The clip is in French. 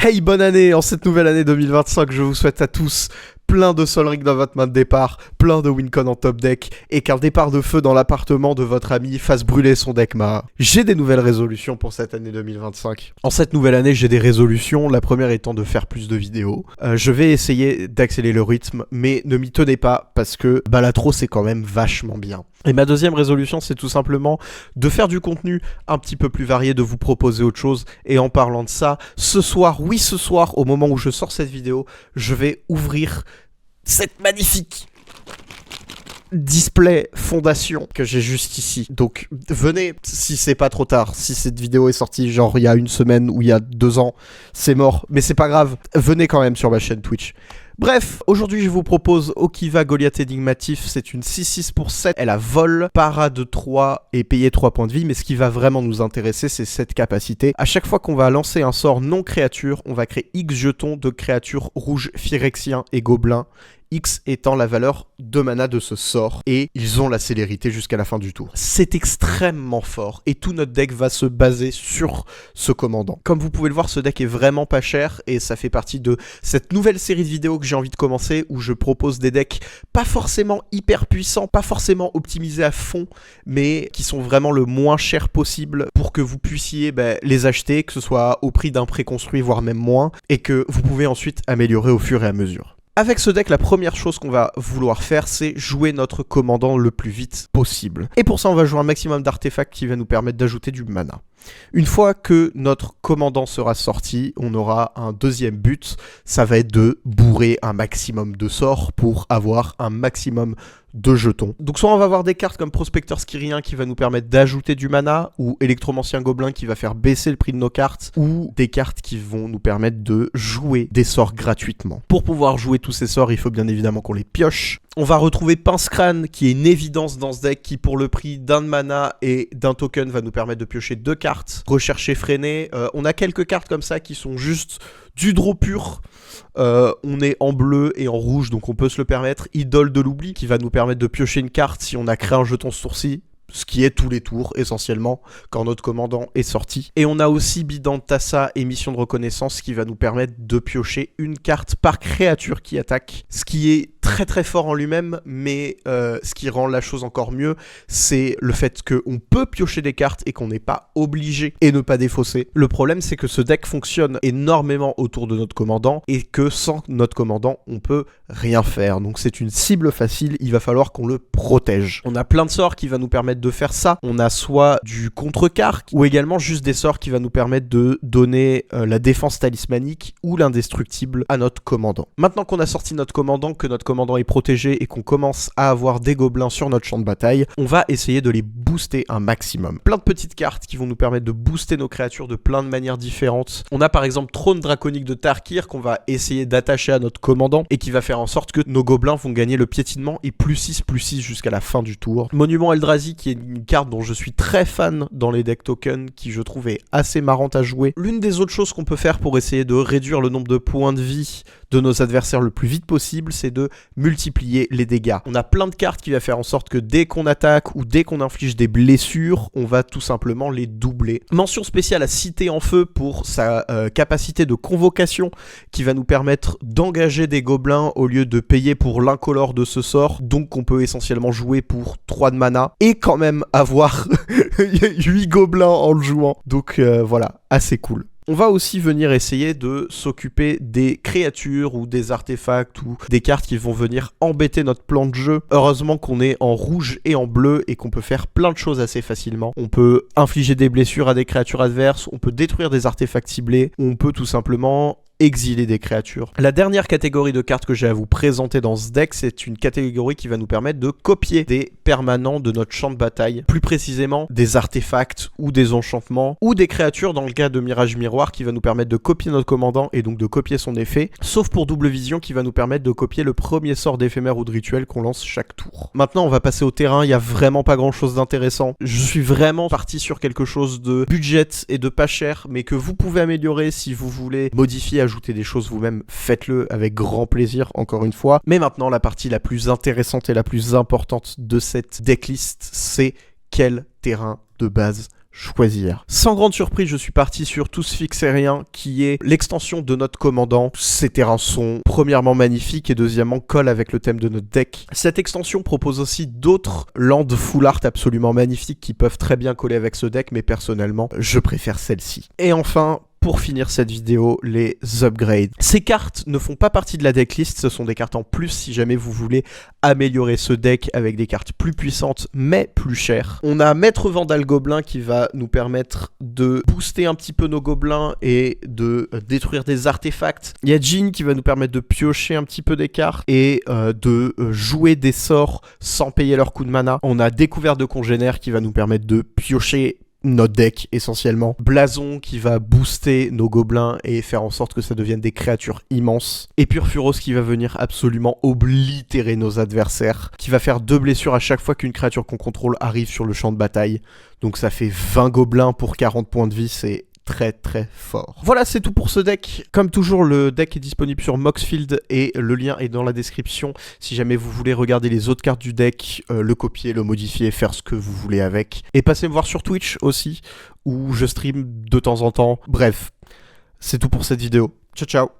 Hey, bonne année! En cette nouvelle année 2025, je vous souhaite à tous plein de Sol Ring dans votre main de départ, plein de Wincon en top deck, et qu'un départ de feu dans l'appartement de votre ami fasse brûler son deck Maha. J'ai des nouvelles résolutions pour cette année 2025. En cette nouvelle année, j'ai des résolutions, la première étant de faire plus de vidéos. Je vais essayer d'accélérer le rythme, mais ne m'y tenez pas, parce que l'intro c'est quand même vachement bien. Et ma deuxième résolution, c'est tout simplement de faire du contenu un petit peu plus varié, de vous proposer autre chose. Et en parlant de ça, ce soir, au moment où je sors cette vidéo, je vais ouvrir cette magnifique display fondation que j'ai juste ici. Donc venez, si c'est pas trop tard, si cette vidéo est sortie genre il y a une semaine ou il y a 2 ans, c'est mort, mais c'est pas grave, venez quand même sur ma chaîne Twitch. Bref, aujourd'hui je vous propose Okiva Goliath Énigmatif, c'est une 6-6 pour 7, elle a vol, para de 3 et payer 3 points de vie, mais ce qui va vraiment nous intéresser c'est cette capacité. À chaque fois qu'on va lancer un sort non créature, on va créer X jetons de créatures rouges, phyrexiens et gobelins, X étant la valeur de mana de ce sort, et ils ont la célérité jusqu'à la fin du tour. C'est extrêmement fort, et tout notre deck va se baser sur ce commandant. Comme vous pouvez le voir, ce deck est vraiment pas cher, et ça fait partie de cette nouvelle série de vidéos que j'ai envie de commencer, où je propose des decks pas forcément hyper puissants, pas forcément optimisés à fond, mais qui sont vraiment le moins cher possible pour que vous puissiez les acheter, que ce soit au prix d'un préconstruit, voire même moins, et que vous pouvez ensuite améliorer au fur et à mesure. Avec ce deck, la première chose qu'on va vouloir faire, c'est jouer notre commandant le plus vite possible. Et pour ça, on va jouer un maximum d'artefacts qui va nous permettre d'ajouter du mana. Une fois que notre commandant sera sorti, on aura un deuxième but, ça va être de bourrer un maximum de sorts pour avoir un maximum de jetons. Donc soit on va avoir des cartes comme Prospecteur Skyrien qui va nous permettre d'ajouter du mana, ou Électromancien Gobelin qui va faire baisser le prix de nos cartes, ou des cartes qui vont nous permettre de jouer des sorts gratuitement. Pour pouvoir jouer tous ces sorts, il faut bien évidemment qu'on les pioche. On va retrouver Pince-Crâne qui est une évidence dans ce deck, qui pour le prix d'un de mana et d'un token va nous permettre de piocher 2 cartes. Rechercher Freiné, on a quelques cartes comme ça qui sont juste du draw pur. On est en bleu et en rouge, donc on peut se le permettre. Idole de l'oubli qui va nous permettre de piocher une carte si on a créé un jeton sourcil, ce qui est tous les tours essentiellement quand notre commandant est sorti. Et on a aussi Bidantassa et Mission de Reconnaissance qui va nous permettre de piocher une carte par créature qui attaque, ce qui est très très fort en lui-même, mais ce qui rend la chose encore mieux, c'est le fait qu'on peut piocher des cartes et qu'on n'est pas obligé et ne pas défausser. Le problème, c'est que ce deck fonctionne énormément autour de notre commandant et que sans notre commandant, on peut rien faire. Donc c'est une cible facile, il va falloir qu'on le protège. On a plein de sorts qui va nous permettre de faire ça. On a soit du contrecarre ou également juste des sorts qui va nous permettre de donner la défense talismanique ou l'indestructible à notre commandant. Maintenant qu'on a sorti notre commandant, que notre commandant est protégé et qu'on commence à avoir des gobelins sur notre champ de bataille, on va essayer de les booster un maximum. Plein de petites cartes qui vont nous permettre de booster nos créatures de plein de manières différentes. On a par exemple Trône Draconique de Tarkir qu'on va essayer d'attacher à notre commandant et qui va faire en sorte que nos gobelins vont gagner le piétinement et +6/+6 jusqu'à la fin du tour. Monument Eldrazi qui est une carte dont je suis très fan dans les decks tokens, qui je trouve est assez marrante à jouer. L'une des autres choses qu'on peut faire pour essayer de réduire le nombre de points de vie de nos adversaires le plus vite possible, c'est de multiplier les dégâts. On a plein de cartes qui va faire en sorte que dès qu'on attaque ou dès qu'on inflige des blessures, on va tout simplement les doubler. Mention spéciale à Cité en Feu pour sa capacité de convocation qui va nous permettre d'engager des gobelins au lieu de payer pour l'incolore de ce sort. Donc on peut essentiellement jouer pour 3 de mana et quand même avoir 8 gobelins en le jouant. Donc voilà, assez cool. On va aussi venir essayer de s'occuper des créatures ou des artefacts ou des cartes qui vont venir embêter notre plan de jeu. Heureusement qu'on est en rouge et en bleu et qu'on peut faire plein de choses assez facilement. On peut infliger des blessures à des créatures adverses, on peut détruire des artefacts ciblés, on peut tout simplement exiler des créatures. La dernière catégorie de cartes que j'ai à vous présenter dans ce deck, c'est une catégorie qui va nous permettre de copier des permanents de notre champ de bataille, plus précisément des artefacts ou des enchantements ou des créatures dans le cas de Mirage Miroir qui va nous permettre de copier notre commandant et donc de copier son effet, sauf pour Double Vision qui va nous permettre de copier le premier sort d'éphémère ou de rituel qu'on lance chaque tour. Maintenant on va passer au terrain, il n'y a vraiment pas grand chose d'intéressant. Je suis vraiment parti sur quelque chose de budget et de pas cher, mais que vous pouvez améliorer si vous voulez modifier, ajouter des choses vous-même, faites-le avec grand plaisir, encore une fois. Mais maintenant, la partie la plus intéressante et la plus importante de cette decklist, c'est quel terrain de base choisir. Sans grande surprise, je suis parti sur Tous Fixe et Rien, qui est l'extension de notre commandant. Ces terrains sont premièrement magnifiques et deuxièmement colle avec le thème de notre deck. Cette extension propose aussi d'autres lands full art absolument magnifiques qui peuvent très bien coller avec ce deck, mais personnellement, je préfère celle-ci. Et enfin, pour finir cette vidéo, les upgrades. Ces cartes ne font pas partie de la decklist, ce sont des cartes en plus si jamais vous voulez améliorer ce deck avec des cartes plus puissantes mais plus chères. On a Maître Vandal Gobelin qui va nous permettre de booster un petit peu nos gobelins et de détruire des artefacts. Il y a Jean qui va nous permettre de piocher un petit peu des cartes et de jouer des sorts sans payer leur coup de mana. On a Découverte de Congénères qui va nous permettre de piocher notre deck essentiellement. Blason qui va booster nos gobelins et faire en sorte que ça devienne des créatures immenses. Et Purphuros qui va venir absolument oblitérer nos adversaires, qui va faire 2 blessures à chaque fois qu'une créature qu'on contrôle arrive sur le champ de bataille. Donc ça fait 20 gobelins pour 40 points de vie, c'est très très fort. Voilà, c'est tout pour ce deck. Comme toujours, le deck est disponible sur Moxfield et le lien est dans la description. Si jamais vous voulez regarder les autres cartes du deck, le copier, le modifier, faire ce que vous voulez avec. Et passez me voir sur Twitch aussi, où je stream de temps en temps. Bref, c'est tout pour cette vidéo. Ciao ciao.